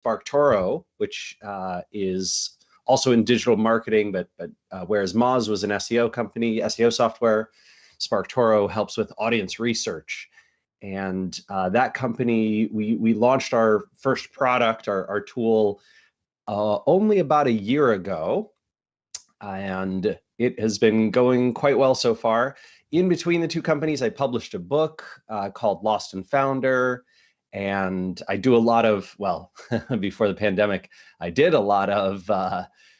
SparkToro, which is also in digital marketing, but whereas Moz was an SEO company, SEO software, SparkToro helps with audience research. And that company, we launched our first product, our tool, only about a year ago, and it has been going quite well so far. In between the two companies, I published a book called Lost and Founder, and I do a lot of, well, before the pandemic, I did a lot of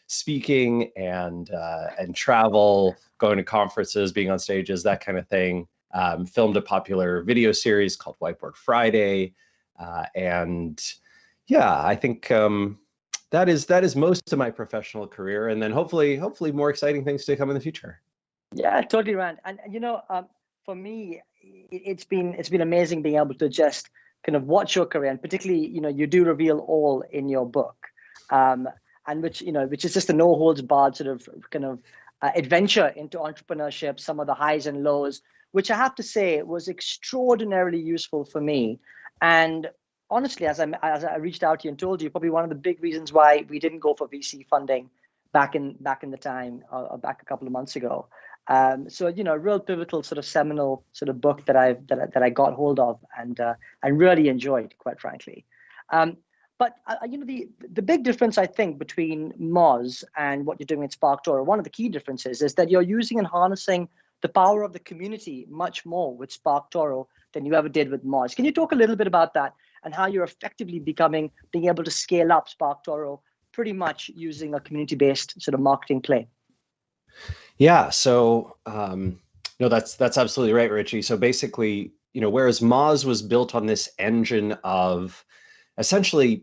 speaking and travel, going to conferences, being on stages, that kind of thing. Filmed a popular video series called Whiteboard Friday, and yeah, I think that is most of my professional career, and then hopefully more exciting things to come in the future. Yeah, totally, Rand. And for me, it's been amazing being able to just kind of watch your career, and particularly, you do reveal all in your book, and which is just a no holds barred sort of kind of adventure into entrepreneurship, some of the highs and lows, which I have to say was extraordinarily useful for me. And honestly, as I reached out to you and told you, probably one of the big reasons why we didn't go for VC funding back in the time, back a couple of months ago. So a real pivotal sort of seminal sort of book that I got hold of and really enjoyed, quite frankly. But the big difference, I think, between Moz and what you're doing at SparkToro, one of the key differences is that you're using and harnessing the power of the community much more with SparkToro than you ever did with Moz. Can you talk a little bit about that and how you're effectively being able to scale up SparkToro pretty much using a community-based sort of marketing play? Yeah, so no, that's absolutely right, Richie. So basically, whereas Moz was built on this engine of essentially,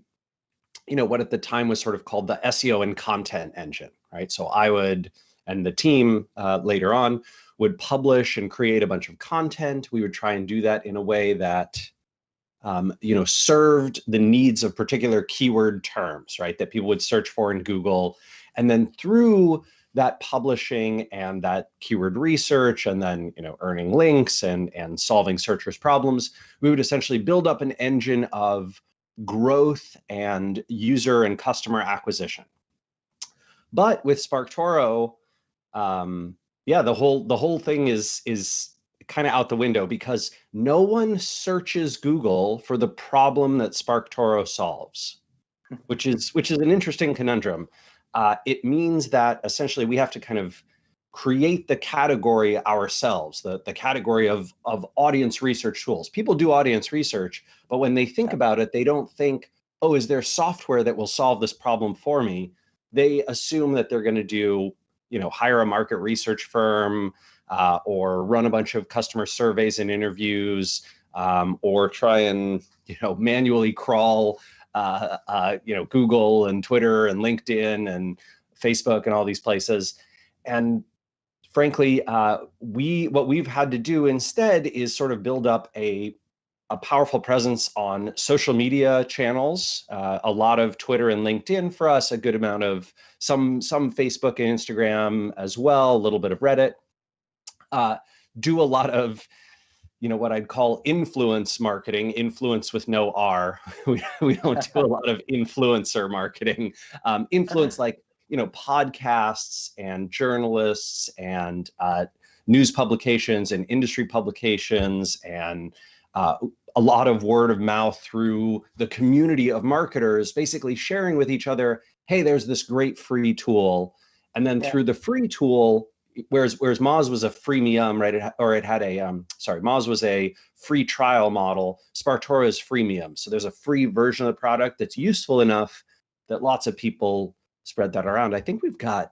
what at the time was sort of called the SEO and content engine, right? So I would, and the team later on, would publish and create a bunch of content. We would try and do that in a way that served the needs of particular keyword terms, right? That people would search for in Google. And then through that publishing and that keyword research, and then, earning links and solving searchers' problems, we would essentially build up an engine of growth and user and customer acquisition. But with SparkToro, the whole thing is kind of out the window, because no one searches Google for the problem that SparkToro solves, which is an interesting conundrum. It means that essentially we have to kind of create the category ourselves, the category of audience research tools. People do audience research, but when they think about it, they don't think, oh, is there software that will solve this problem for me? They assume that they're going to do, hire a market research firm, or run a bunch of customer surveys and interviews, or try and, manually crawl, Google and Twitter and LinkedIn and Facebook and all these places. And frankly, what we've had to do instead is sort of build up a powerful presence on social media channels, a lot of Twitter and LinkedIn for us, a good amount of some Facebook and Instagram as well, a little bit of Reddit. Do a lot of, what I'd call influence marketing, influence with no R. We don't do a lot of influencer marketing. Influence like, podcasts and journalists and news publications and industry publications, and a lot of word of mouth through the community of marketers, basically sharing with each other, hey, there's this great free tool. And then through the free tool, whereas Moz was a freemium, right? Moz was a free trial model. SparkToro is freemium. So there's a free version of the product that's useful enough that lots of people spread that around. I think we've got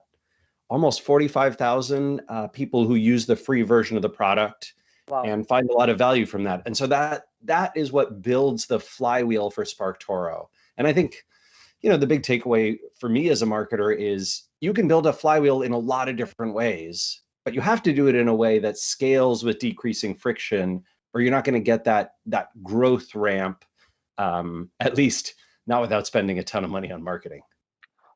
almost 45,000 people who use the free version of the product. Wow. And find a lot of value from that. And so that is what builds the flywheel for SparkToro. And I think, the big takeaway for me as a marketer is you can build a flywheel in a lot of different ways, but you have to do it in a way that scales with decreasing friction, or you're not going to get that growth ramp, at least not without spending a ton of money on marketing.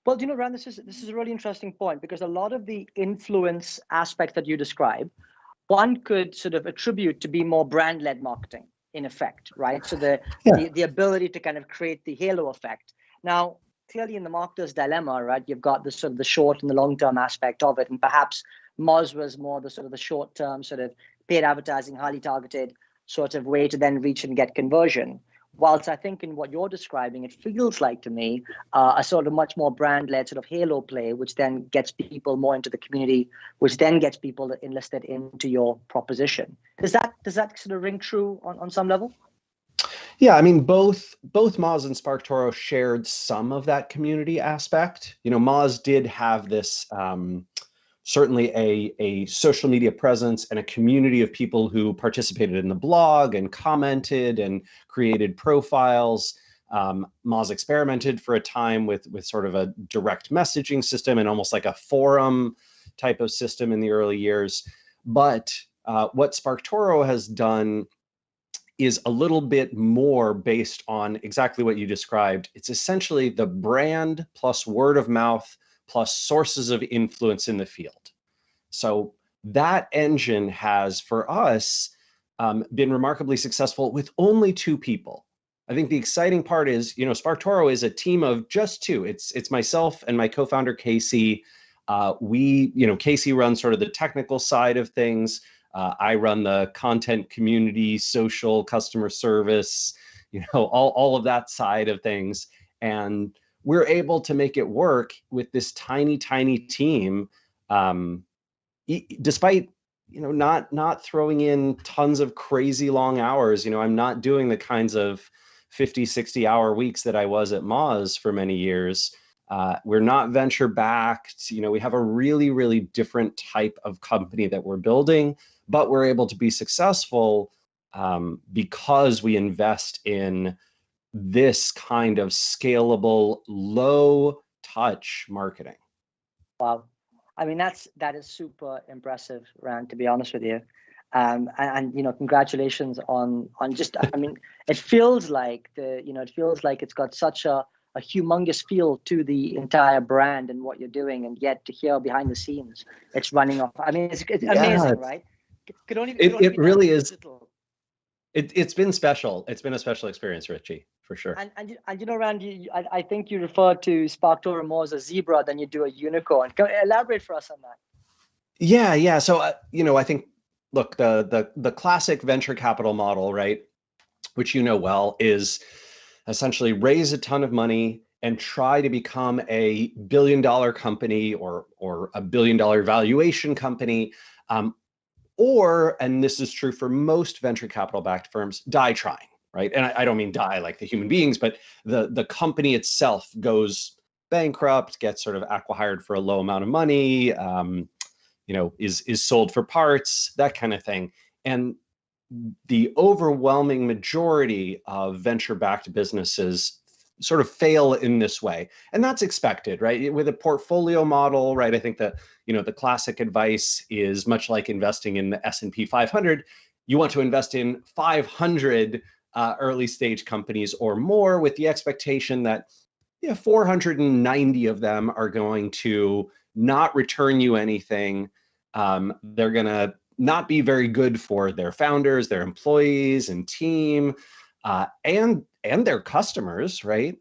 Well, Rand, this is a really interesting point, because a lot of the influence aspects that you describe, one could sort of attribute to be more brand-led marketing, in effect, right? So the ability to kind of create the halo effect. Now, clearly in the marketer's dilemma, right, you've got the sort of the short and the long-term aspect of it. And perhaps Moz was more the sort of the short-term sort of paid advertising, highly targeted sort of way to then reach and get conversion. Whilst I think in what you're describing, it feels like to me a sort of much more brand-led sort of halo play, which then gets people more into the community, which then gets people enlisted into your proposition. Does that sort of ring true on some level? Yeah, I mean, both Moz and SparkToro shared some of that community aspect. You know, Moz did have this certainly a social media presence and a community of people who participated in the blog and commented and created profiles. Moz experimented for a time with sort of a direct messaging system and almost like a forum type of system in the early years. But what SparkToro has done is a little bit more based on exactly what you described. It's essentially the brand plus word of mouth plus sources of influence in the field. So that engine has, for us, been remarkably successful with only 2 people. I think the exciting part is, you know, SparkToro is a team of just 2. It's myself and my co-founder, Casey. Casey runs sort of the technical side of things. I run the content, community, social, customer service, you know, all of that side of things. And we're able to make it work with this tiny, tiny team, despite, you know, not throwing in tons of crazy long hours. You know, I'm not doing the kinds of 50, 60-hour weeks that I was at Moz for many years. We're not venture backed. You know, we have a really, really different type of company that we're building, but we're able to be successful because we invest in this kind of scalable, low touch marketing. Wow. I mean, that is super impressive, Rand, to be honest with you. And you know, congratulations on just, I mean, it feels like it's got such a humongous feel to the entire brand and what you're doing, and yet to hear behind the scenes, it's running off. I mean, it's amazing, right? It really is. It's been special. It's been a special experience, Richie, for sure. And you know, Rand, I think you refer to SparkToro more as a zebra than you do a unicorn. Can you elaborate for us on that? Yeah. So you know, I think, look, the classic venture capital model, right, which you know well, is essentially raise a ton of money and try to become a billion-dollar company or a billion-dollar valuation company. Or, and this is true for most venture capital backed firms, die trying, right? And I don't mean die like the human beings, but the company itself goes bankrupt, gets sort of acqui-hired for a low amount of money, you know, is sold for parts, that kind of thing. And the overwhelming majority of venture backed businesses sort of fail in this way. And that's expected, right? With a portfolio model, right? I think that, you know, the classic advice is much like investing in the S&P 500. You want to invest in 500 early stage companies or more, with the expectation that 490 of them are going to not return you anything. They're going to not be very good for their founders, their employees and team, and their customers, right?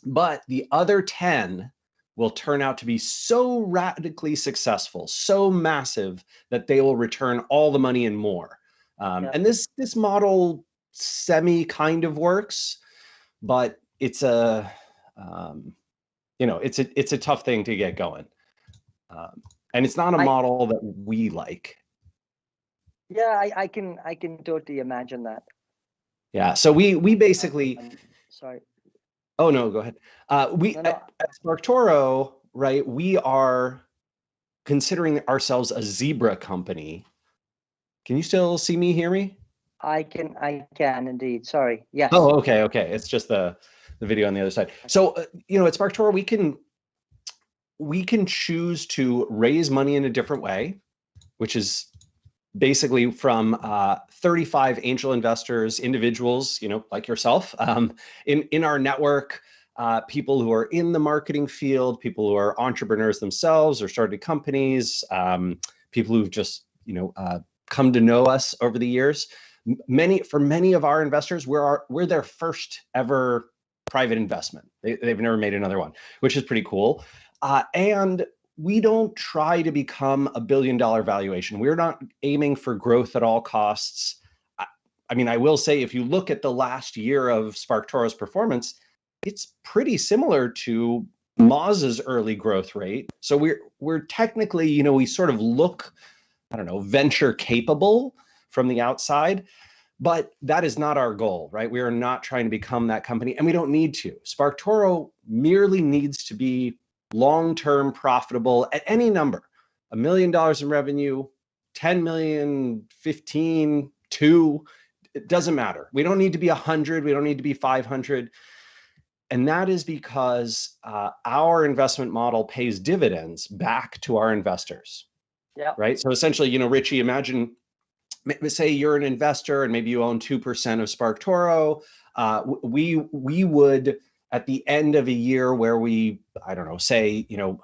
But the other 10 will turn out to be so radically successful, so massive, that they will return all the money and more. And this model semi kind of works, but it's a it's a tough thing to get going, and it's not a model that we like. Yeah, I can totally imagine that. Yeah, so we basically. Sorry. Oh no, go ahead. At SparkToro, right? We are considering ourselves a zebra company. Can you still see me, hear me? I can indeed. Sorry. Yes. Oh, okay. It's just the video on the other side. So you know, at SparkToro, we can choose to raise money in a different way, which is basically from 35 angel investors, individuals, you know, like yourself, in our network, people who are in the marketing field, people who are entrepreneurs themselves or started companies, people who've just, you know, come to know us over the years. For many of our investors, we're their first ever private investment. They've never made another one, which is pretty cool. And we don't try to become a $1 billion valuation. We're not aiming for growth at all costs. I mean, I will say, if you look at the last year of SparkToro's performance, it's pretty similar to Moz's early growth rate. So we're technically, you know, we sort of look, I don't know, venture capable from the outside, but that is not our goal, right? We are not trying to become that company, and we don't need to. SparkToro merely needs to be long-term profitable at any number: $1 million in revenue, 10 million, 15, 2, it doesn't matter. We don't need to be 100, we don't need to be 500. And that is because our investment model pays dividends back to our investors. Yeah. Right. So essentially, you know, Richie, imagine, say you're an investor and maybe you own 2% of SparkToro. We would, at the end of a year where we, I don't know, say, you know,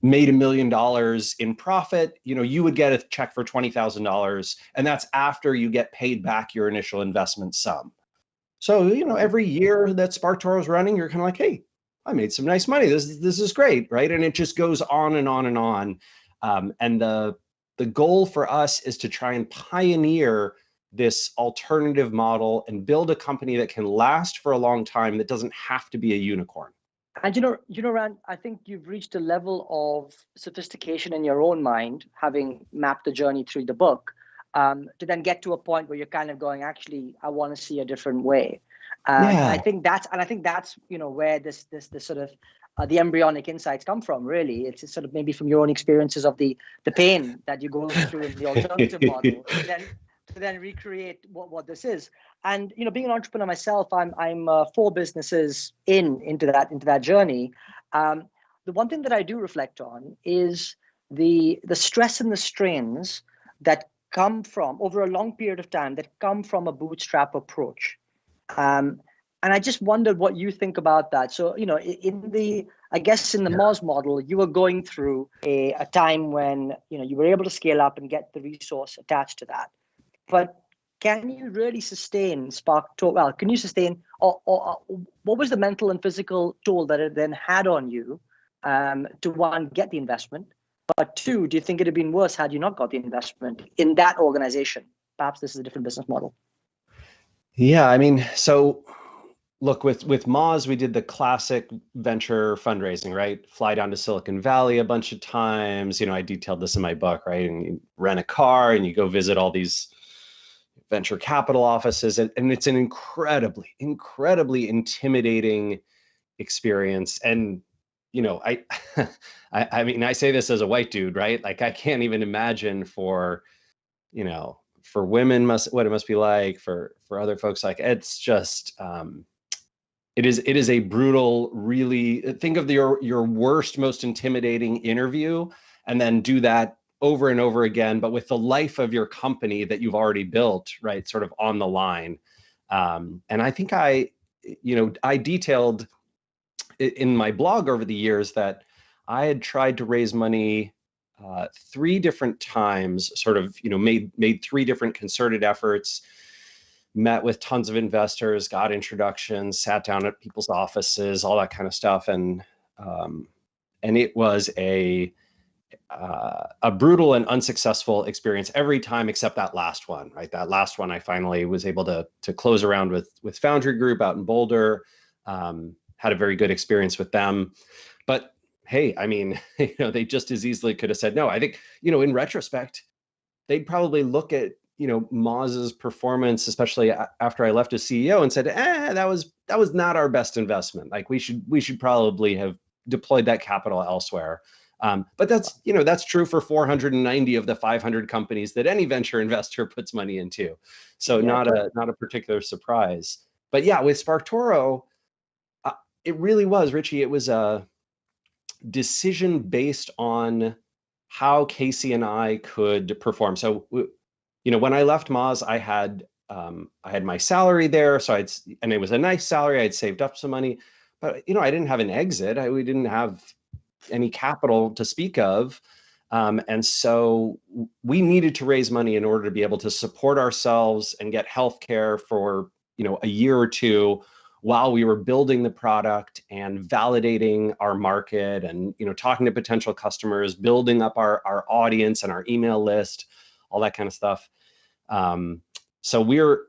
made $1 million in profit, you know, you would get a check for $20,000, and that's after you get paid back your initial investment sum. So, you know, every year that SparkToro is running, you're kind of like, hey, I made some nice money. This is great, right? And it just goes on and on and on. And the goal for us is to try and pioneer this alternative model and build a company that can last for a long time, that doesn't have to be a unicorn. And you know, Rand, I think you've reached a level of sophistication in your own mind, having mapped the journey through the book, to then get to a point where you're kind of going, actually, I want to see a different way. Yeah. I think that's you know, where this sort of the embryonic insights come from. Really, it's sort of maybe from your own experiences of the pain that you go through in the alternative model, to then recreate what this is. And you know, being an entrepreneur myself, I'm 4 businesses into that journey. The one thing that I do reflect on is the stress and the strains that come from, over a long period of time, that come from a bootstrap approach. And I just wondered what you think about that. So, you know, in the Moz model, you were going through a time when, you know, you were able to scale up and get the resource attached to that. But can you really sustain SparkToro? Well, can you sustain, or what was the mental and physical toll that it then had on you to, one, get the investment, but 2, do you think it had been worse had you not got the investment in that organization? Perhaps this is a different business model. Yeah, I mean, so look, with Moz, we did the classic venture fundraising, right? Fly down to Silicon Valley a bunch of times. You know, I detailed this in my book, right? And you rent a car and you go visit all these venture capital offices, and it's an incredibly intimidating experience. And you know, I mean, I say this as a white dude, right? Like, I can't even imagine for, you know, for women what it must be like, for other folks. Like, it's just it is a brutal, really, think of your worst, most intimidating interview, and then do that over and over again, but with the life of your company that you've already built, right, sort of on the line. And I think I detailed in my blog over the years that I had tried to raise money 3 different times, sort of, you know, made 3 different concerted efforts, met with tons of investors, got introductions, sat down at people's offices, all that kind of stuff. And it was a brutal and unsuccessful experience every time, except that last one, right? That last one, I finally was able to close around with Foundry Group out in Boulder. Had a very good experience with them. But hey, I mean, you know, they just as easily could have said no. I think, you know, in retrospect, they'd probably look at, you know, Moz's performance, especially after I left as CEO, and said, that was not our best investment. Like, we should probably have deployed that capital elsewhere. But that's, you know, that's true for 490 of the 500 companies that any venture investor puts money into. So yeah, not a particular surprise. But yeah, with SparkToro, it really was, Richie, it was a decision based on how Casey and I could perform. So, you know, when I left Moz, I had my salary there, and it was a nice salary. I'd saved up some money, but you know, I didn't have an exit. We didn't have any capital to speak of, and so we needed to raise money in order to be able to support ourselves and get healthcare for, you know, a year or 2, while we were building the product and validating our market and, you know, talking to potential customers, building up our audience and our email list, all that kind of stuff. So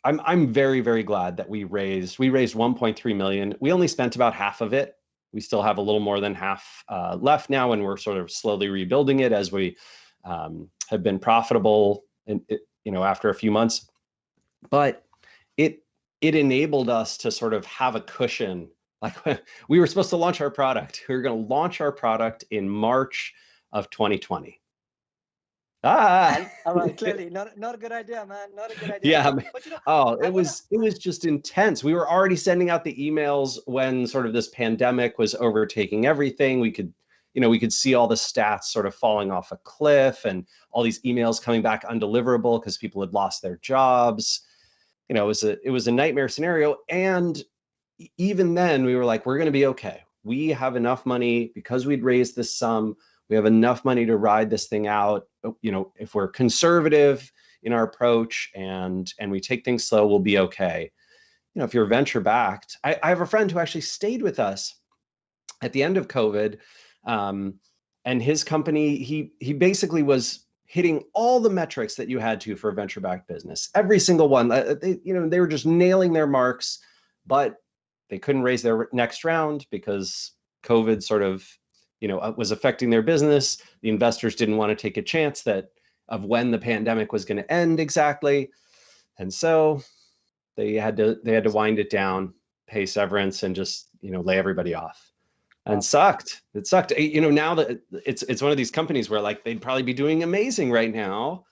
I'm very, very glad that we raised 1.3 million. We only spent about half of it. We still have a little more than half left now, and we're sort of slowly rebuilding it as we have been profitable, you know, after a few months. But it enabled us to sort of have a cushion. Like, we were supposed to launch our product. We were going to launch our product in March of 2020. Clearly not a good idea, man. Not a good idea. Yeah. But, you know, Oh, it was just intense. We were already sending out the emails when sort of this pandemic was overtaking everything. We could see all the stats sort of falling off a cliff, and all these emails coming back undeliverable because people had lost their jobs. You know, it was a nightmare scenario. And even then we were like, we're going to be okay. We have enough money because we'd raised this sum. We have enough money to ride this thing out. You know, if we're conservative in our approach and we take things slow, we'll be okay. You know, if you're venture backed, I have a friend who actually stayed with us at the end of COVID, and his company, he basically was hitting all the metrics that you had to for a venture backed business, every single one. They were just nailing their marks, but they couldn't raise their next round because COVID sort of, you know, was affecting their business. The investors didn't want to take a chance of when the pandemic was going to end exactly. And so they had to wind it down, pay severance, and just, you know, lay everybody off. And it sucked. You know, now that it's one of these companies where, like, they'd probably be doing amazing right now,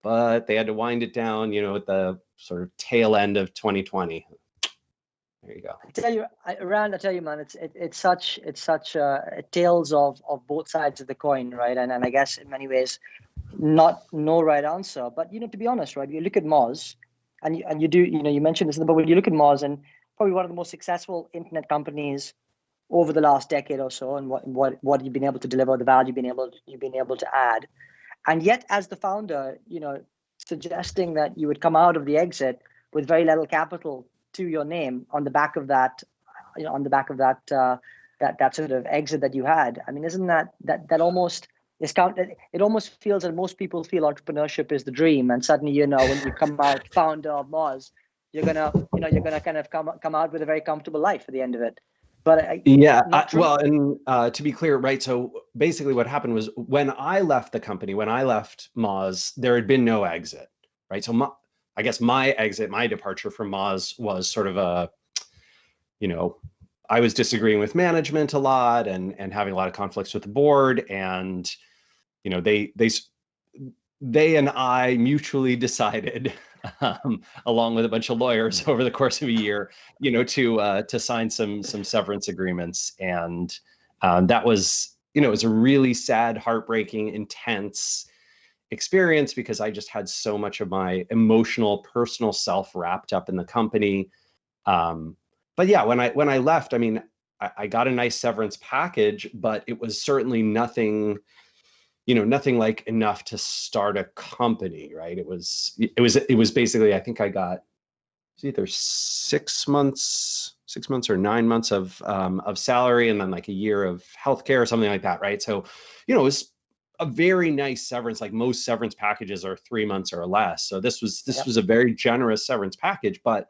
but they had to wind it down, you know, at the sort of tail end of 2020. There you go. Rand, I tell you, man, it's such tales of both sides of the coin, right? And I guess in many ways, no right answer. But, you know, to be honest, right, you look at Moz, and you do, you know, you mentioned this in the book, but you look at Moz, and probably one of the most successful internet companies over the last decade or so, and what you've been able to deliver, the value you've been able to add, and yet as the founder, you know, suggesting that you would come out of the exit with very little capital to your name on the back of that, you know, that sort of exit that you had. I mean, isn't that almost is counted? It almost feels that most people feel entrepreneurship is the dream, and suddenly, you know, when you come out founder of Moz, you're gonna kind of come out with a very comfortable life at the end of it. But well, and to be clear, right? So basically, what happened was when I left the company, when I left Moz, there had been no exit, right? So I guess my exit, my departure from Moz was sort of you know, I was disagreeing with management a lot and having a lot of conflicts with the board, and, you know, they and I mutually decided, along with a bunch of lawyers over the course of a year, you know, to sign some severance agreements, and that was, you know, it was a really sad, heartbreaking, intense experience because I just had so much of my emotional, personal self wrapped up in the company. But yeah, when I left, I mean, I got a nice severance package, but it was certainly nothing, you know, nothing like enough to start a company, right? It was basically, I think I got either 6 months or 9 months of salary, and then like a year of healthcare or something like that, right? So, you know, it was a very nice severance. Like, most severance packages are 3 months or less. So this was a very generous severance package, but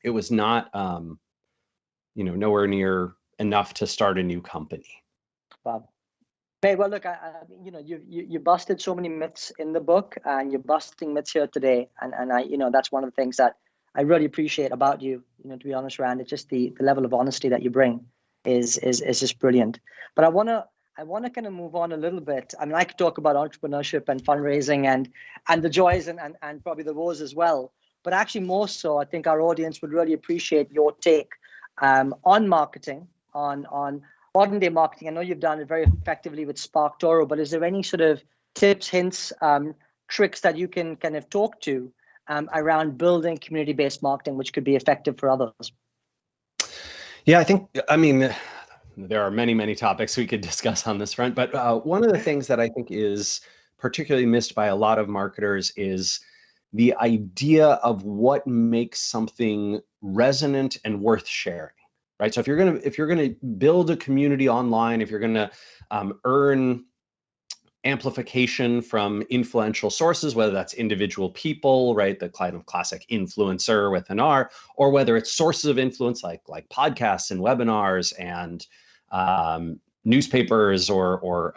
it was not, you know, nowhere near enough to start a new company. Wow. Hey, well, look, you know, you busted so many myths in the book, and you're busting myths here today, and I, you know, that's one of the things that I really appreciate about you. You know, to be honest, Rand, it's just the level of honesty that you bring is just brilliant. But I wanna kind of move on a little bit. I mean, I could talk about entrepreneurship and fundraising and the joys and probably the woes as well. But actually, more so, I think our audience would really appreciate your take on marketing, on modern day marketing. I know you've done it very effectively with SparkToro, but is there any sort of tips, hints, tricks that you can kind of talk to around building community-based marketing, which could be effective for others? Yeah, I mean, there are many, many topics we could discuss on this front, but one of the things that I think is particularly missed by a lot of marketers is the idea of what makes something resonant and worth sharing, right? So if you're gonna build a community online, if you're gonna earn amplification from influential sources, whether that's individual people, right, the kind of classic influencer with an R, or whether it's sources of influence like podcasts and webinars and newspapers or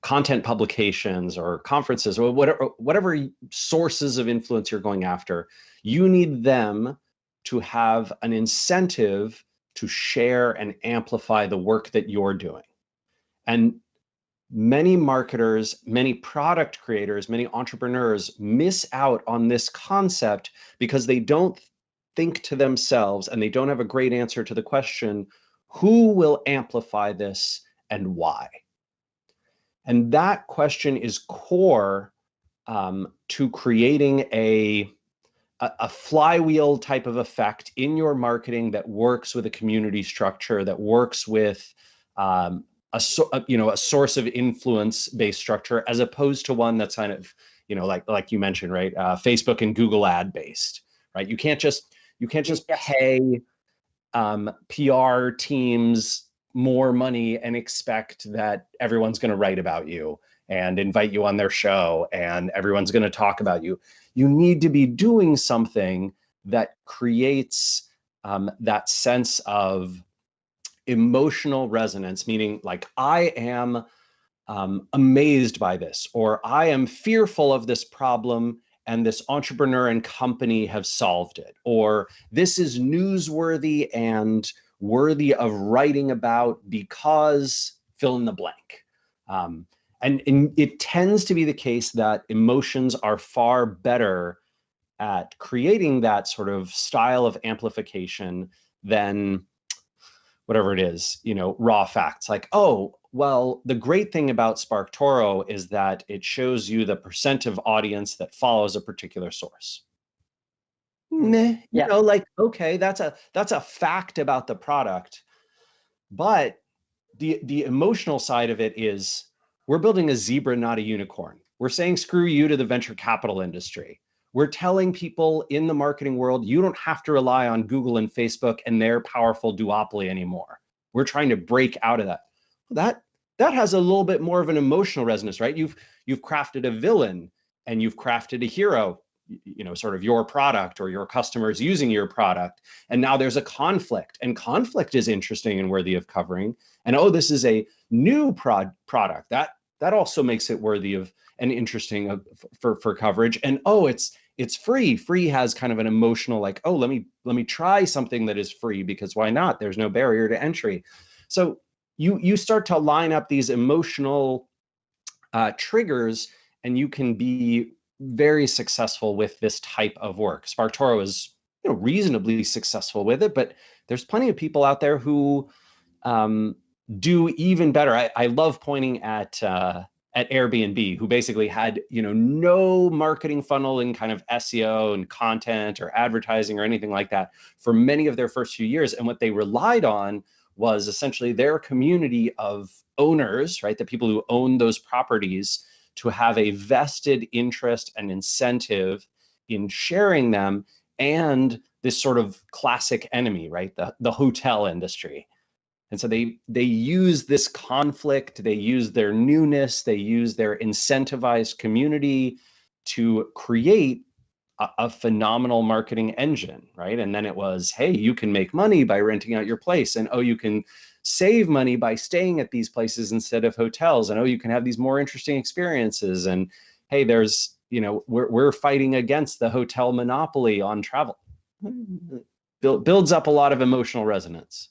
content publications or conferences or whatever sources of influence you're going after, you need them to have an incentive to share and amplify the work that you're doing. And many marketers, many product creators, many entrepreneurs miss out on this concept because they don't think to themselves and they don't have a great answer to the question, who will amplify this and why? And that question is core to creating a flywheel type of effect in your marketing that works with a community structure, that works with a source of influence based structure, as opposed to one that's kind of, like you mentioned, right? Facebook and Google ad based, right? You can't just pay PR teams more money and expect that everyone's going to write about you and invite you on their show and everyone's going to talk about you. You need to be doing something that creates that sense of emotional resonance, meaning like, I am amazed by this, or I am fearful of this problem and this entrepreneur and company have solved it, or this is newsworthy and worthy of writing about because fill in the blank. And it tends to be the case that emotions are far better at creating that sort of style of amplification than whatever it is, raw facts. Like, oh, well, the great thing about SparkToro is that it shows you the percent of audience that follows a particular source. Meh, okay, that's a fact about the product. But the emotional side of it is, we're building a zebra, not a unicorn. We're saying screw you to the venture capital industry. We're telling people in the marketing world, you don't have to rely on Google and Facebook and their powerful duopoly anymore. We're trying to break out of that. That has a little bit more of an emotional resonance, right? You've crafted a villain and you've crafted a hero, sort of your product or your customers using your product. And now there's a conflict, and conflict is interesting and worthy of covering. And oh, this is a new product that also makes it worthy of and interesting for coverage. And oh, it's free. Free has kind of an emotional, like, oh, let me try something that is free, because why not? There's no barrier to entry. So you start to line up these emotional triggers, and you can be very successful with this type of work. SparkToro is reasonably successful with it, but there's plenty of people out there who do even better. I love pointing at Airbnb, who basically had no marketing funnel in kind of SEO and content or advertising or anything like that for many of their first few years. And what they relied on was essentially their community of owners, right? The people who own those properties, to have a vested interest and incentive in sharing them, and this sort of classic enemy, right? The hotel industry. And so they use this conflict, they use their newness, they use their incentivized community to create a phenomenal marketing engine, right? And then it was, hey, you can make money by renting out your place, and oh, you can save money by staying at these places instead of hotels, and oh, you can have these more interesting experiences, and hey, there's we're fighting against the hotel monopoly on travel. Builds up a lot of emotional resonance.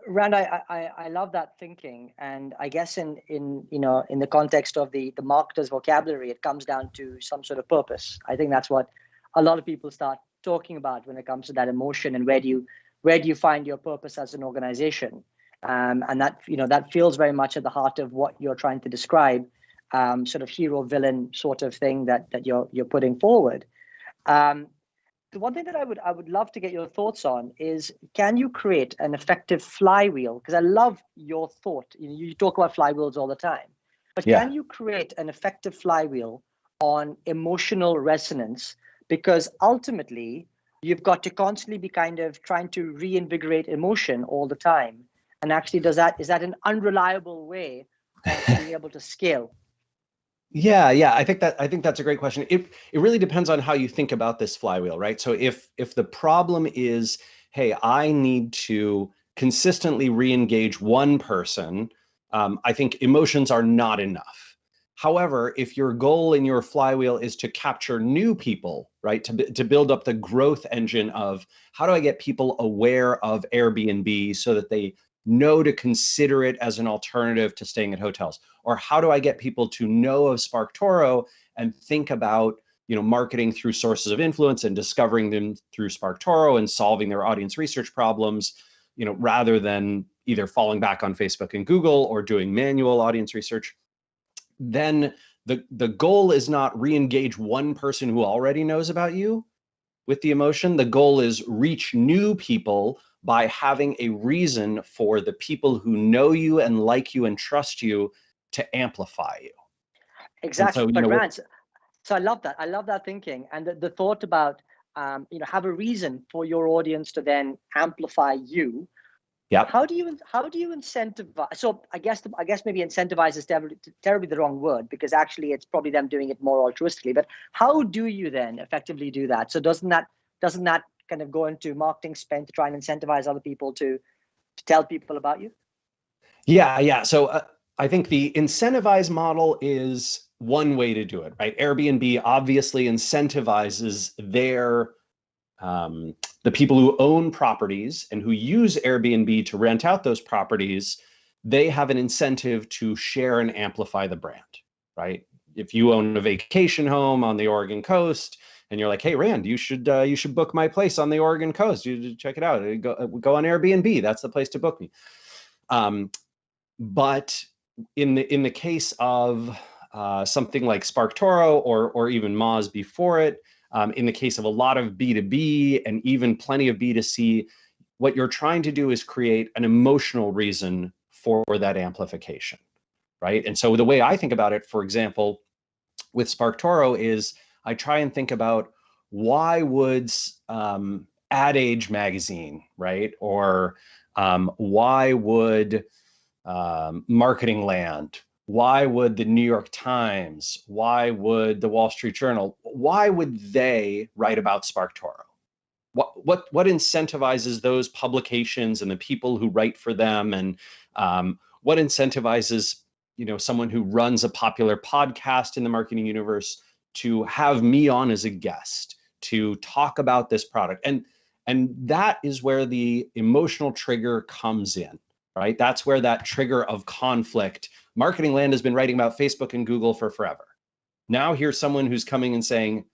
Rand, I love that thinking, and I guess in the context of the marketer's vocabulary, it comes down to some sort of purpose. I think that's what a lot of people start talking about when it comes to that emotion, and where do you find your purpose as an organization, and that feels very much at the heart of what you're trying to describe, sort of hero villain sort of thing that you're putting forward. The one thing that I would love to get your thoughts on is, can you create an effective flywheel? Because I love your thought. You talk about flywheels all the time, but Can you create an effective flywheel on emotional resonance, because ultimately you've got to constantly be kind of trying to reinvigorate emotion all the time. And actually, is that an unreliable way of being able to scale? Yeah. I think that's a great question. It really depends on how you think about this flywheel, right? So if the problem is, hey, I need to consistently re-engage one person, I think emotions are not enough. However, if your goal in your flywheel is to capture new people, right, to build up the growth engine of how do I get people aware of Airbnb so that they know to consider it as an alternative to staying at hotels, or how do I get people to know of SparkToro and think about marketing through sources of influence and discovering them through SparkToro and solving their audience research problems, rather than either falling back on Facebook and Google or doing manual audience research. Then the goal is not re-engage one person who already knows about you with the emotion. The goal is reach new people by having a reason for the people who know you and like you and trust you to amplify you. Exactly. And so, But Rand, so I love that. I love that thinking, and the thought about have a reason for your audience to then amplify you. yeah. How do you incentivize? So I guess maybe incentivize is terribly the wrong word, because actually it's probably them doing it more altruistically. But how do you then effectively do that? So doesn't that kind of go into marketing spend to try and incentivize other people to tell people about you? Yeah. So I think the incentivize model is one way to do it, right? Airbnb obviously incentivizes the people who own properties and who use Airbnb to rent out those properties. They have an incentive to share and amplify the brand, right? If you own a vacation home on the Oregon coast and you're like, hey, Rand, you should book my place on the Oregon coast. You check it out. Go on Airbnb. That's the place to book me. But in the case of something like SparkToro or even Moz before it, in the case of a lot of B2B and even plenty of B2C, what you're trying to do is create an emotional reason for that amplification, right? And so the way I think about it, for example, with SparkToro is I try and think about why would Ad Age magazine, right? Or why would Marketing Land, why would the New York Times, why would the Wall Street Journal, why would they write about SparkToro? What incentivizes those publications and the people who write for them, and what incentivizes someone who runs a popular podcast in the marketing universe to have me on as a guest to talk about this product? And that is where the emotional trigger comes in, right? That's where that trigger of conflict. Marketing Land has been writing about Facebook and Google for forever. Now here's someone who's coming and saying,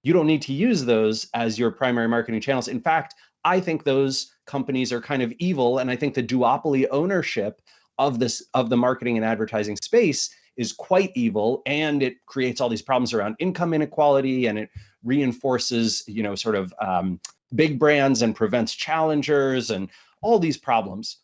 you don't need to use those as your primary marketing channels. In fact, I think those companies are kind of evil. And I think the duopoly ownership of the marketing and advertising space is quite evil. And it creates all these problems around income inequality, and it reinforces, sort of big brands and prevents challengers and all these problems.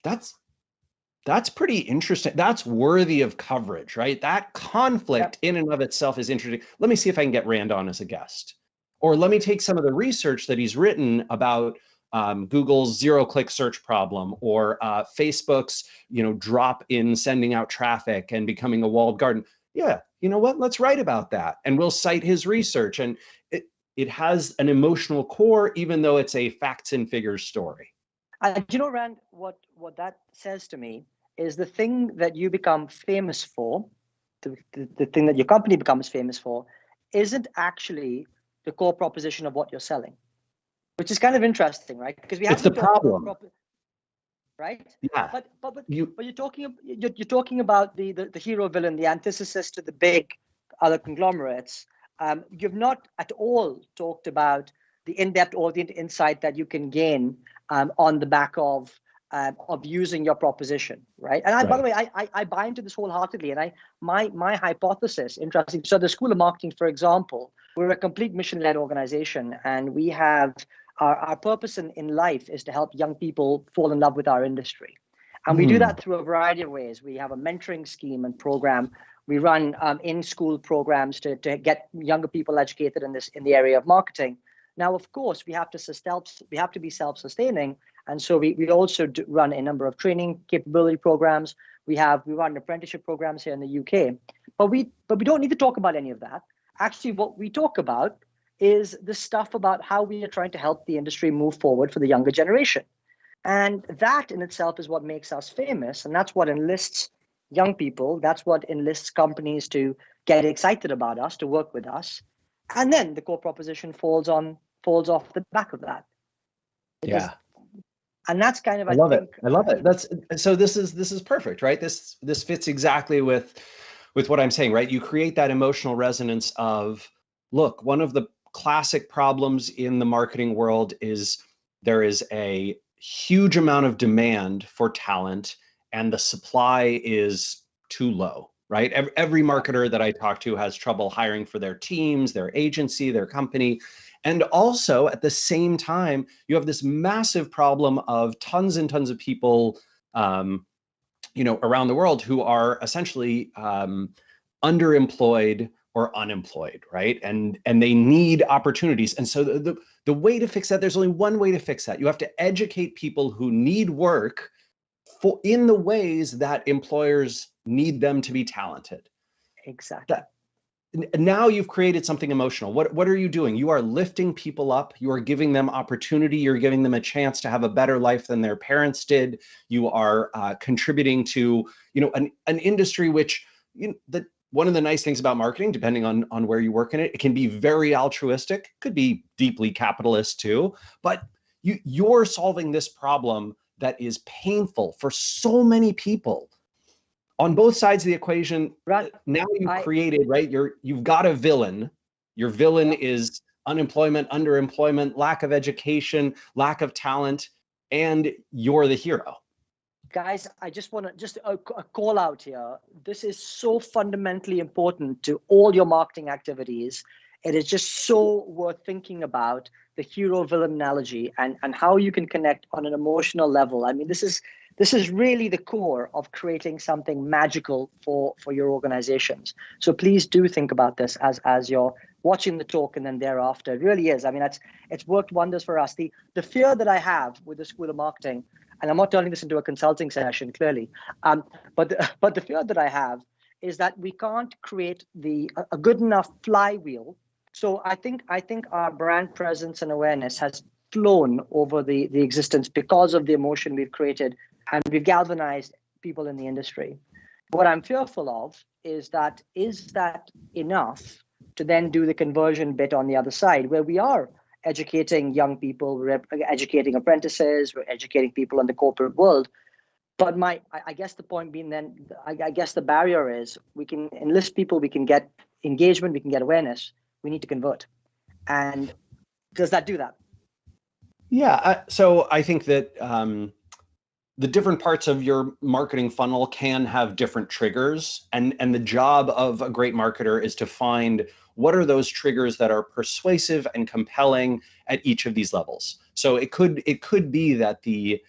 That's pretty interesting. That's worthy of coverage, right? That conflict in and of itself is interesting. Let me see if I can get Rand on as a guest. Or let me take some of the research that he's written about Google's zero-click search problem, or Facebook's, drop in sending out traffic and becoming a walled garden. Yeah, you know what? Let's write about that. And we'll cite his research. And it has an emotional core, even though it's a facts and figures story. Rand, what that says to me is the thing that you become famous for, the thing that your company becomes famous for, isn't actually the core proposition of what you're selling, which is kind of interesting, right? Because we have the problem, right? Yeah. But you're talking about the hero villain, the antithesis to the big other conglomerates. You've not at all talked about the in-depth audience insight that you can gain on the back of using your proposition, right? And by the way, I buy into this wholeheartedly. And my hypothesis, interesting. So the School of Marketing, for example, we're a complete mission-led organization, and we have our purpose in life is to help young people fall in love with our industry. And we do that through a variety of ways. We have a mentoring scheme and program. We run in-school programs to get younger people educated in the area of marketing. Now, of course, we have to be self-sustaining, and so we also run a number of training capability programs. We run apprenticeship programs here in the UK, but we don't need to talk about any of that. Actually, what we talk about is the stuff about how we are trying to help the industry move forward for the younger generation. And that in itself is what makes us famous. And that's what enlists young people. That's what enlists companies to get excited about us, to work with us. And then the core proposition falls off the back of that. And that's kind of, I love it. That's so this is perfect, right? This fits exactly with what I'm saying, right? You create that emotional resonance of, look, one of the classic problems in the marketing world is there is a huge amount of demand for talent and the supply is too low, right? Every marketer that I talk to has trouble hiring for their teams, their agency, their company. And also at the same time, you have this massive problem of tons and tons of people, around the world who are essentially underemployed or unemployed, right? And they need opportunities. And so the way to fix that, there's only one way to fix that. You have to educate people who need work in the ways that employers need them to be talented. Exactly. Now you've created something emotional. What are you doing? You are lifting people up. You are giving them opportunity. You're giving them a chance to have a better life than their parents did. You are contributing to, an industry which, one of the nice things about marketing, depending on where you work in it, it can be very altruistic, could be deeply capitalist too, but you're solving this problem that is painful for so many people on both sides of the equation. Right. Now you've created, right? You've got a villain. Your villain is unemployment, underemployment, lack of education, lack of talent, and you're the hero. Guys, I just want to a call out here. This is so fundamentally important to all your marketing activities. It is just so worth thinking about the hero villain analogy and how you can connect on an emotional level. I mean, this is really the core of creating something magical for your organizations. So please do think about this as you're watching the talk and then thereafter. It really is. I mean, it's worked wonders for us. The fear that I have with the School of Marketing, and I'm not turning this into a consulting session, clearly, but the fear that I have is that we can't create a good enough flywheel. So I think our brand presence and awareness has flown over the existence because of the emotion we've created, and we've galvanized people in the industry. What I'm fearful of is that enough to then do the conversion bit on the other side, where we are educating young people, we're educating apprentices, we're educating people in the corporate world. But I guess the point being then, I guess the barrier is we can enlist people, we can get engagement, we can get awareness. We need to convert. And does that do that? Yeah. So I think that the different parts of your marketing funnel can have different triggers. And the job of a great marketer is to find what are those triggers that are persuasive and compelling at each of these levels. So it could be that the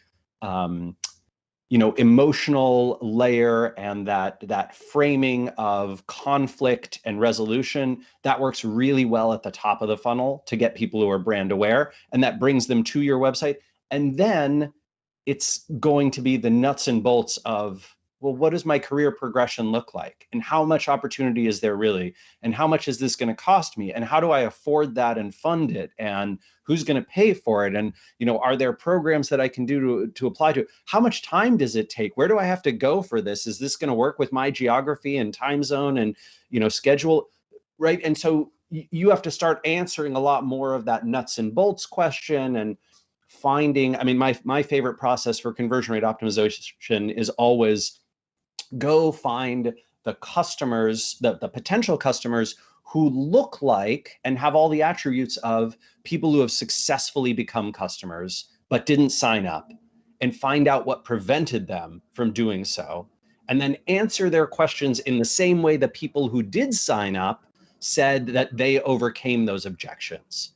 emotional layer and that framing of conflict and resolution, that works really well at the top of the funnel to get people who are brand aware, and that brings them to your website. And then it's going to be the nuts and bolts of, well, what does my career progression look like? And how much opportunity is there really? And how much is this going to cost me? And how do I afford that and fund it? And who's going to pay for it? And, are there programs that I can do to apply to? How much time does it take? Where do I have to go for this? Is this going to work with my geography and time zone and, schedule? Right. And so you have to start answering a lot more of that nuts and bolts question and finding, my favorite process for conversion rate optimization is always go find the customers, the potential customers who look like and have all the attributes of people who have successfully become customers but didn't sign up, and find out what prevented them from doing so, and then answer their questions in the same way the people who did sign up said that they overcame those objections.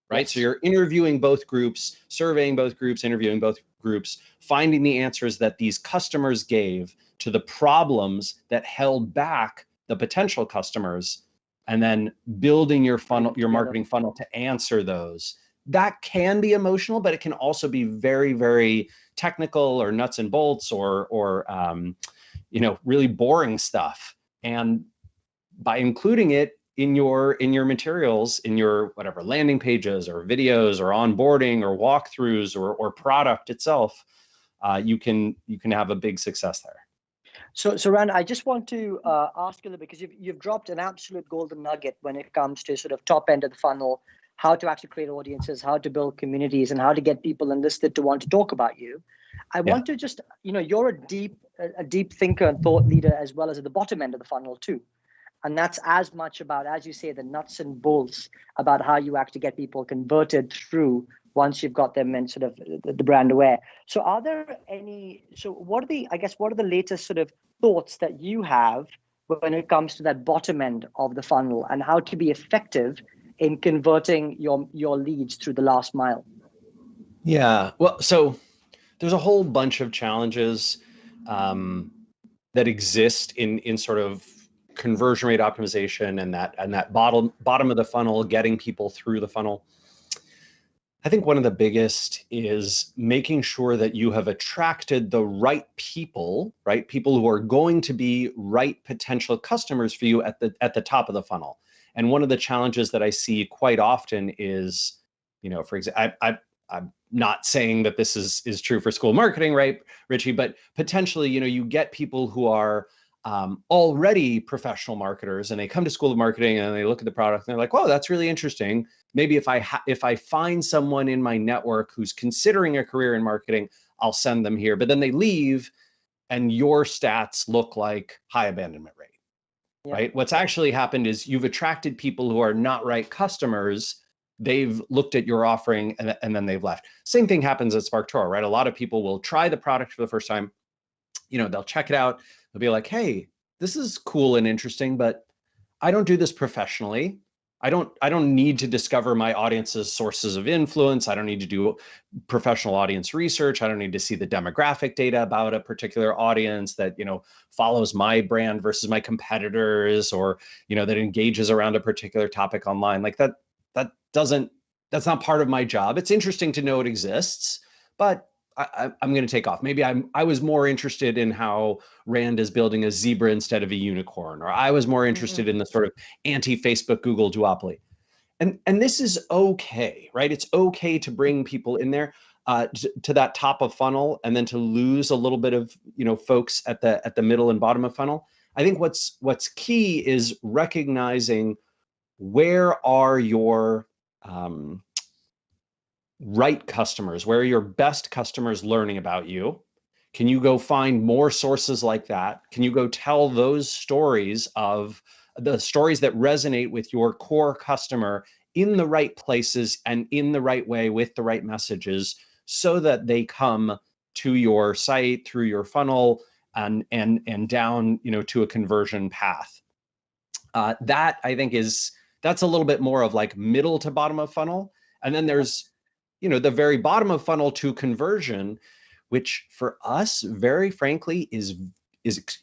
right? Yes. So you're interviewing both groups, surveying both groups, interviewing both groups, finding the answers that these customers gave to the problems that held back the potential customers, and then building your funnel, your marketing funnel to answer those. That can be emotional, but it can also be very, very technical or nuts and bolts or really boring stuff. And by including it in your materials, in your whatever landing pages or videos or onboarding or walkthroughs or product itself, you can have a big success there. So Rand, I just want to ask you a little bit, because you've dropped an absolute golden nugget when it comes to sort of top end of the funnel, how to actually create audiences, how to build communities, and how to get people enlisted to want to talk about you. I want to just, you're a deep thinker and thought leader, as well as at the bottom end of the funnel too. And that's as much about, as you say, the nuts and bolts about how you actually get people converted through once you've got them and sort of the brand aware. So what are the latest sort of thoughts that you have when it comes to that bottom end of the funnel and how to be effective in converting your leads through the last mile? Yeah, well, so there's a whole bunch of challenges that exist in sort of conversion rate optimization and that bottom of the funnel, getting people through the funnel. I think one of the biggest is making sure that you have attracted the right people, right? People who are going to be right potential customers for you at the top of the funnel. And one of the challenges that I see quite often is, for example, I'm not saying that this is true for school marketing, right, Richie? But potentially, you get people who are already professional marketers, and they come to School of Marketing and they look at the product and they're like, "Whoa, that's really interesting. Maybe if I find someone in my network who's considering a career in marketing, I'll send them here." But then they leave, and your stats look like high abandonment rate, right? What's actually happened is you've attracted people who are not right customers. They've looked at your offering and then they've left. Same thing happens at SparkToro, right? A lot of people will try the product for the first time. They'll check it out. They'll be like, "Hey, this is cool and interesting, but I don't do this professionally. I don't need to discover my audience's sources of influence. I don't need to do professional audience research. I don't need to see the demographic data about a particular audience that, follows my brand versus my competitors, or, that engages around a particular topic online." Like that's not part of my job. It's interesting to know it exists, but I'm going to take off. Maybe I was more interested in how Rand is building a zebra instead of a unicorn, or I was more interested in the sort of anti-Facebook Google duopoly. And this is okay, right? It's okay to bring people in there to that top of funnel, and then to lose a little bit of folks at the middle and bottom of funnel. I think what's key is recognizing where are your right customers, where are your best customers learning about you? Can you go find more sources like that? Can you go tell those stories, of the stories that resonate with your core customer, in the right places and in the right way with the right messages, so that they come to your site through your funnel and down to a conversion path? That, I think, that's a little bit more of like middle to bottom of funnel. And then there's the very bottom of funnel to conversion, which for us, very frankly, is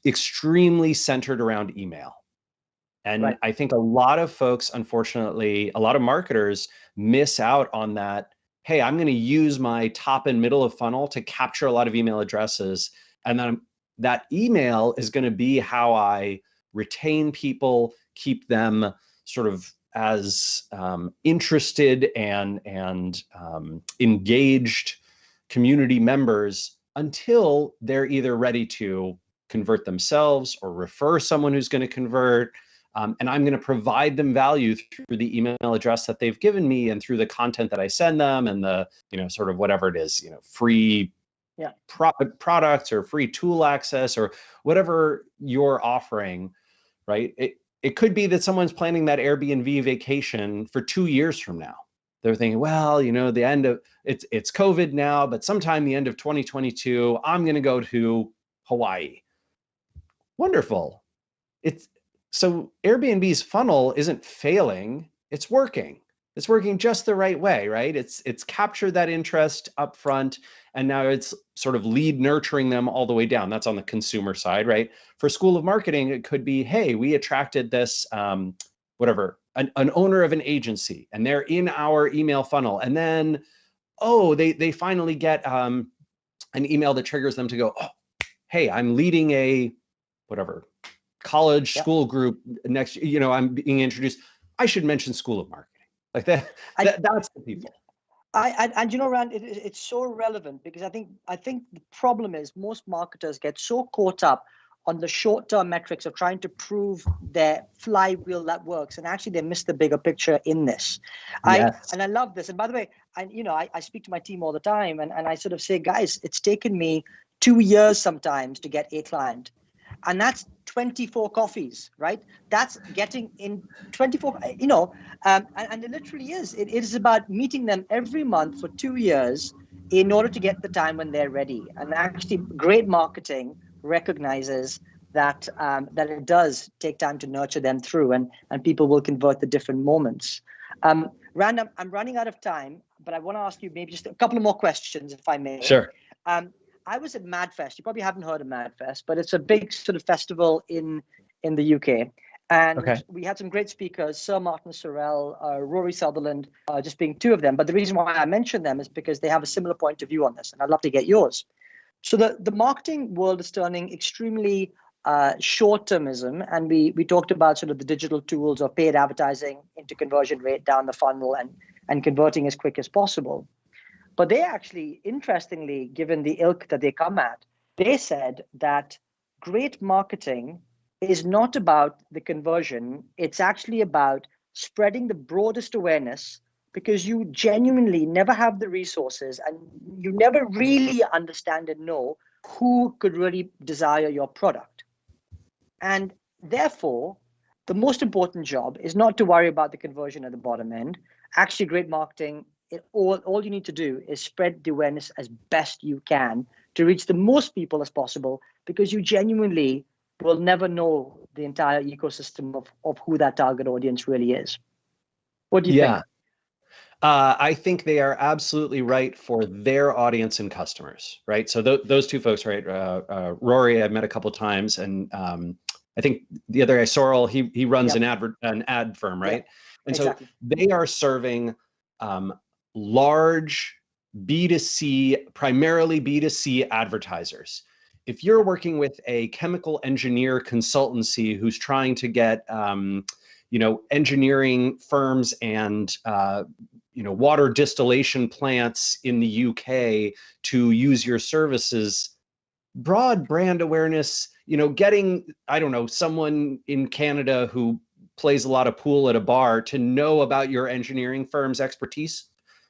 extremely centered around email. And I think a lot of folks, unfortunately, a lot of marketers miss out on that. Hey, I'm going to use my top and middle of funnel to capture a lot of email addresses. And then that email is going to be how I retain people, keep them sort of as interested and engaged community members, until they're either ready to convert themselves or refer someone who's going to convert. And I'm going to provide them value through the email address that they've given me, and through the content that I send them, and the sort of whatever it is, free products or free tool access or whatever you're offering, right? It could be that someone's planning that Airbnb vacation for 2 years from now. They're thinking, well, the end of it's COVID now, but sometime the end of 2022, I'm going to go to Hawaii. Wonderful. So Airbnb's funnel isn't failing, it's working. It's working just the right way, right? It's captured that interest up front, and now it's sort of lead nurturing them all the way down. That's on the consumer side, right? For School of Marketing, it could be, hey, we attracted this whatever, an owner of an agency, and they're in our email funnel, and then they finally get an email that triggers them to go, oh, hey, I'm leading a whatever college school group next, I'm being introduced. I should mention School of Marketing. Like that's the people. And Rand, it's so relevant because I think the problem is most marketers get so caught up on the short-term metrics of trying to prove their flywheel that works, and actually they miss the bigger picture in this. Yes. I love this. And by the way, I speak to my team all the time, and I sort of say, guys, it's taken me 2 years sometimes to get a client. And that's 24 coffees, right? That's getting in 24, and it literally is. It is about meeting them every month for 2 years in order to get the time when they're ready. And actually, great marketing recognizes that that it does take time to nurture them through, and people will convert the different moments. Rand, I'm running out of time, but I want to ask you maybe just a couple of more questions, if I may. Sure. I was at MadFest. You probably haven't heard of MadFest, but it's a big sort of festival in the UK. And we had some great speakers, Sir Martin Sorrell, Rory Sutherland, just being two of them. But the reason why I mention them is because they have a similar point of view on this, and I'd love to get yours. So the marketing world is turning extremely short-termism, and we talked about sort of the digital tools of paid advertising into conversion rate down the funnel and converting as quick as possible. But they actually, interestingly, given the ilk that they come at, they said that great marketing is not about the conversion. It's actually about spreading the broadest awareness, because you genuinely never have the resources and you never really understand and know who could really desire your product. And therefore, the most important job is not to worry about the conversion at the bottom end. Actually, great marketing, all you need to do is spread the awareness as best you can to reach the most people as possible, because you genuinely will never know the entire ecosystem of who that target audience really is. What do you think? I think they are absolutely right for their audience and customers, right? So those two folks, right? Rory, I've met a couple of times, and I think the other guy, Sorrell, he runs an ad firm, right? And exactly. So they are serving large B2C, primarily B2C advertisers. If you're working with a chemical engineer consultancy who's trying to get, engineering firms and, water distillation plants in the UK to use your services, broad brand awareness, getting, someone in Canada who plays a lot of pool at a bar to know about your engineering firm's expertise,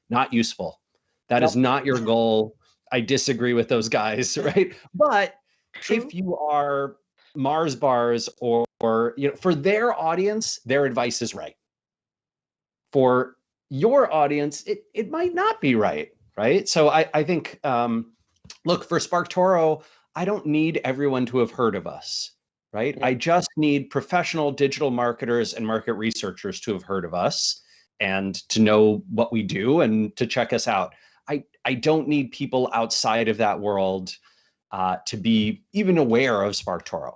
not useful. That is not your goal. I disagree with those guys, right? But if you are Mars Bars or for their audience, their advice is right. For your audience, it might not be right? So I think, look, for SparkToro, I don't need everyone to have heard of us, right? I just need professional digital marketers and market researchers to have heard of us and to know what we do and to check us out. I don't need people outside of that world to be even aware of SparkToro.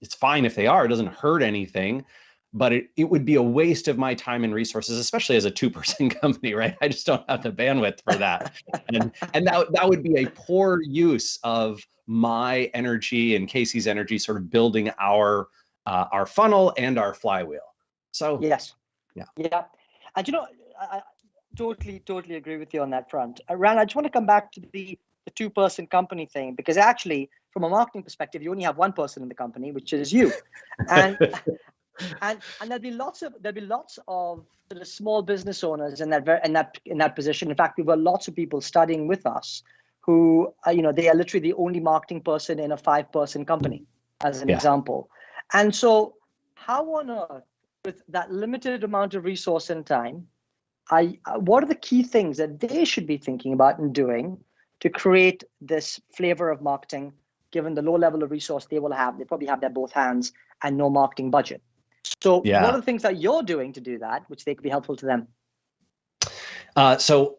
It's fine if they are, it doesn't hurt anything, but it would be a waste of my time and resources, especially as a 2-person company, right? I just don't have the bandwidth for that. and that would be a poor use of my energy and Casey's energy, sort of building our funnel and our flywheel. So yes. Yeah. And I totally agree with you on that front. Rand, I just want to come back to the 2-person company thing, because actually, from a marketing perspective, you only have one person in the company, which is you. And and there'll be lots of sort of small business owners in that position. In fact, we have lots of people studying with us who they are literally the only marketing person in a 5-person company, as an example. And so, how on earth, with that limited amount of resource and time, what are the key things that they should be thinking about and doing to create this flavor of marketing, given the low level of resource they will have? They probably have their both hands and no marketing budget. So what are the things that you're doing to do that, which they could be helpful to them? So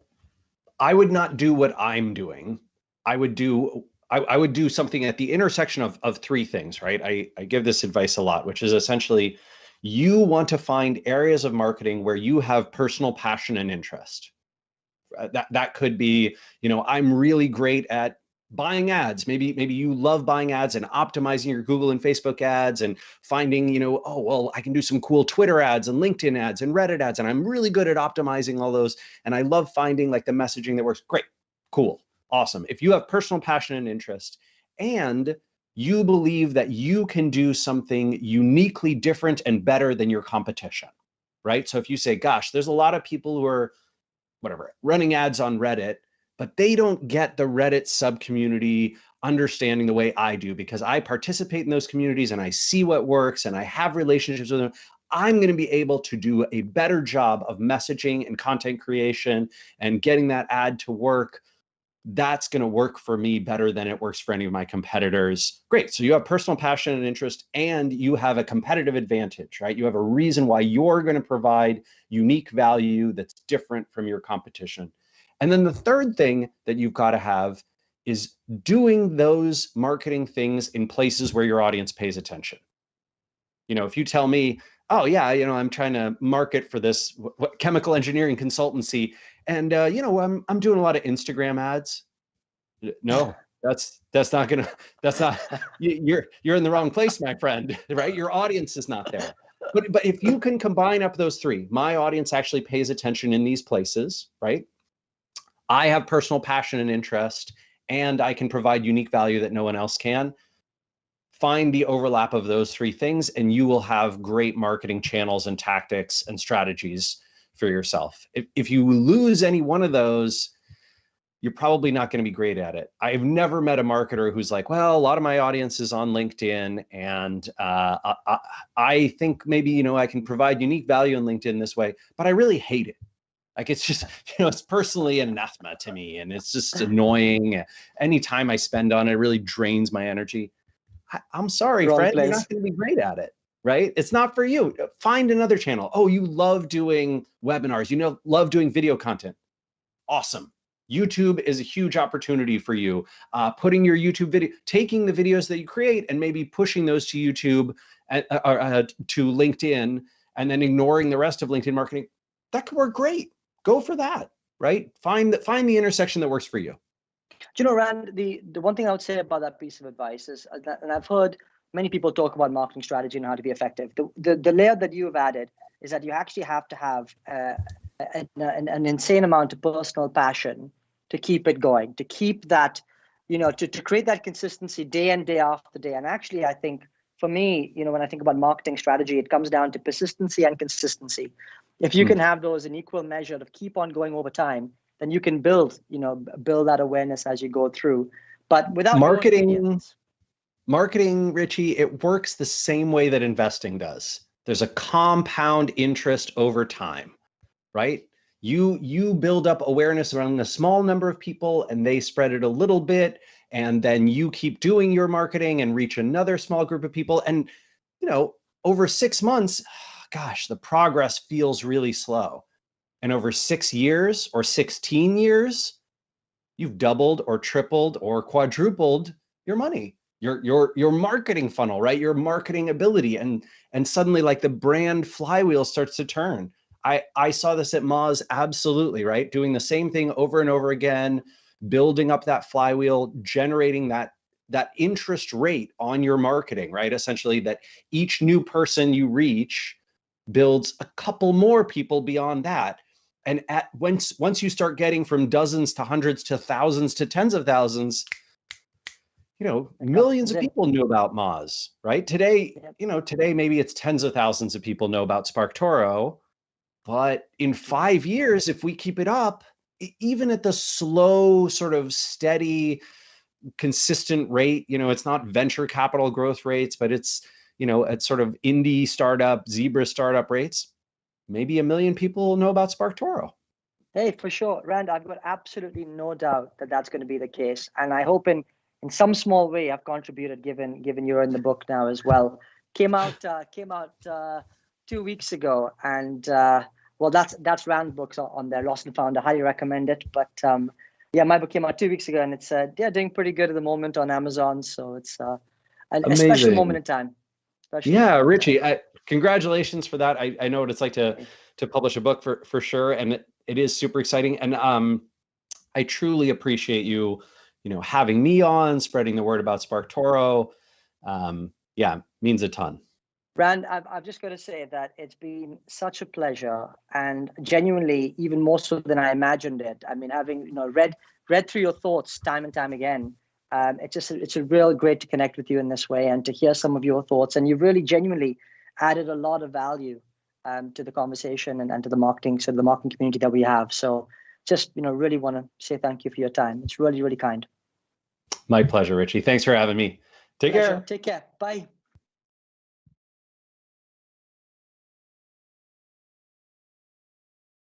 I would not do what I'm doing. I would do something at the intersection of three things, right? I give this advice a lot, which is essentially you want to find areas of marketing where you have personal passion and interest. That could be, I'm really great at buying ads. Maybe you love buying ads and optimizing your Google and Facebook ads and finding, oh, well, I can do some cool Twitter ads and LinkedIn ads and Reddit ads. And I'm really good at optimizing all those. And I love finding like the messaging that works. Great, cool, awesome. If you have personal passion and interest and you believe that you can do something uniquely different and better than your competition, right? So if you say, gosh, there's a lot of people who are running ads on Reddit, but they don't get the Reddit sub-community understanding the way I do because I participate in those communities and I see what works and I have relationships with them. I'm going to be able to do a better job of messaging and content creation and getting that ad to work. That's going to work for me better than it works for any of my competitors. Great. So you have personal passion and interest, and you have a competitive advantage, right? You have a reason why you're going to provide unique value that's different from your competition. And then the third thing that you've got to have is doing those marketing things in places where your audience pays attention. If you tell me, oh yeah, I'm trying to market for this chemical engineering consultancy, and I'm doing a lot of Instagram ads. No, that's not you're in the wrong place, my friend, right? Your audience is not there. But if you can combine up those three, my audience actually pays attention in these places, right? I have personal passion and interest, and I can provide unique value that no one else can. Find the overlap of those three things, and you will have great marketing channels and tactics and strategies for yourself. If you lose any one of those, you're probably not going to be great at it. I've never met a marketer who's like, well, a lot of my audience is on LinkedIn, and I think maybe, I can provide unique value on LinkedIn this way, but I really hate it. Like, it's just, it's personally anathema to me, and it's just annoying. Any time I spend on it really drains my energy. I'm sorry, friend, you're not going to be great at it, right? It's not for you. Find another channel. Oh, you love doing webinars. Love doing video content. Awesome. YouTube is a huge opportunity for you. Putting your YouTube video, taking the videos that you create and maybe pushing those to YouTube to LinkedIn, and then ignoring the rest of LinkedIn marketing. That could work great. Go for that, right? Find the intersection that works for you. Rand, the one thing I would say about that piece of advice is, and I've heard many people talk about marketing strategy and how to be effective. The layer that you have added is that you actually have to have an insane amount of personal passion to keep it going, to keep that, to create that consistency day in, day after day. And actually, I think for me, when I think about marketing strategy, it comes down to persistency and consistency. If you can have those in equal measure to keep on going over time, then you can build that awareness as you go through. But without marketing, Richie, it works the same way that investing does. There's a compound interest over time, right? You build up awareness around a small number of people, and they spread it a little bit, and then you keep doing your marketing and reach another small group of people. And over 6 months, gosh, the progress feels really slow. And over 6 years or 16 years, you've doubled or tripled or quadrupled your money, your marketing funnel, right? Your marketing ability. And suddenly, like, the brand flywheel starts to turn. I saw this at Moz, absolutely, right? Doing the same thing over and over again, building up that flywheel, generating that interest rate on your marketing, right? Essentially, that each new person you reach builds a couple more people beyond that. And once you start getting from dozens to hundreds to thousands to tens of thousands, millions of people knew about Moz, right? Today, today maybe it's tens of thousands of people know about SparkToro, but in 5 years, if we keep it up, even at the slow, sort of steady, consistent rate, it's not venture capital growth rates, but it's, at sort of indie startup, zebra startup rates, maybe 1 million people know about SparkToro. Hey, for sure. Rand, I've got absolutely no doubt that that's going to be the case. And I hope in some small way I've contributed, given you're in the book now as well. Came out 2 weeks ago. And Well, that's Rand books on there. Lost and Found. I highly recommend it. But yeah, my book came out 2 weeks ago, and it's doing pretty good at the moment on Amazon. So it's a special moment in time. Yeah, Richie, congratulations for that. I know what it's like to publish a book for sure, and it is super exciting. And I truly appreciate you having me on, spreading the word about SparkToro. Yeah, means a ton. Rand, I've just got to say that it's been such a pleasure, and genuinely even more so than I imagined it. I mean, having read through your thoughts time and time again, it's a real great to connect with you in this way and to hear some of your thoughts. And you've really genuinely added a lot of value to the conversation and to the marketing community that we have. So just really want to say thank you for your time. It's really, really kind. My pleasure, Richie. Thanks for having me. Take care. Take care. Bye.